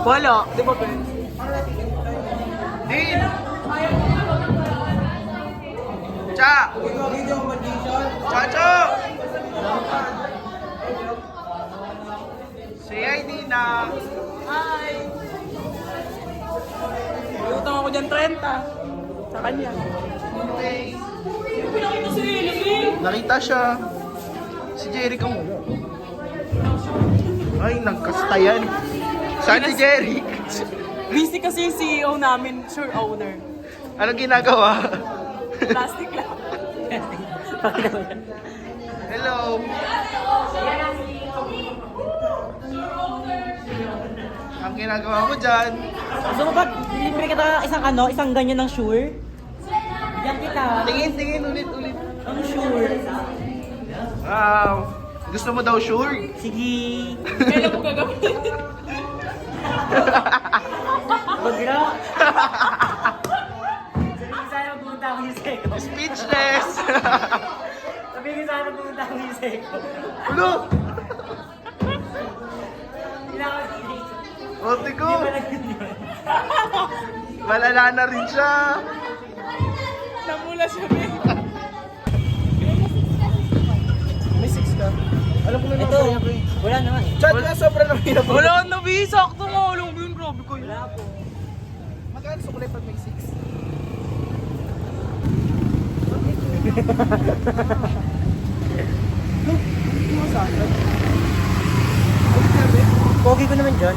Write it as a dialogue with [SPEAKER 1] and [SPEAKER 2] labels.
[SPEAKER 1] Wala. Di ba, Ben?
[SPEAKER 2] Din! Cha! Chacho! Si ID na.
[SPEAKER 1] Hi! May utang ako dyan 30. Sa kanya.
[SPEAKER 2] Okay.
[SPEAKER 1] Pinakita si Lily.
[SPEAKER 2] Nakita siya. Si Jerry kang ay, nagkastayan. Saan si Jerry?
[SPEAKER 1] Busy kasi yung CEO namin, sure owner.
[SPEAKER 2] Anong ginagawa?
[SPEAKER 1] Plastic lang.
[SPEAKER 2] Hello. Ang ginagawa mo dyan?
[SPEAKER 3] Gusto mo ba, libre kita isang ganyan ng sure? Yan kita.
[SPEAKER 2] Tingin, ulit.
[SPEAKER 3] Ang sure.
[SPEAKER 2] Wow. Gusto mo daw sure?
[SPEAKER 3] Sige.
[SPEAKER 1] Kailan mo gagawin?
[SPEAKER 3] Bagra. Sabihin sana pumunta ako yung seko.
[SPEAKER 2] Speechless.
[SPEAKER 3] Sabihin sana pumunta ako yung seko.
[SPEAKER 2] Ulo.
[SPEAKER 3] Kailangan hindi.
[SPEAKER 2] Ote ko.
[SPEAKER 3] Hindi pa nag-yun yun.
[SPEAKER 2] Malala na rin siya.
[SPEAKER 1] Namula siya, Ben.
[SPEAKER 2] May 6 ka. Alam ko na
[SPEAKER 3] Ito, wala naman.
[SPEAKER 2] Chat na sobrang lang hirap.
[SPEAKER 1] Wala na, Ben. Sakto nga. Alam mo yun, grabe ko yun.
[SPEAKER 3] Wala po.
[SPEAKER 2] Magkano sa kulay pag may 6?
[SPEAKER 3] Pogi ko naman dyan.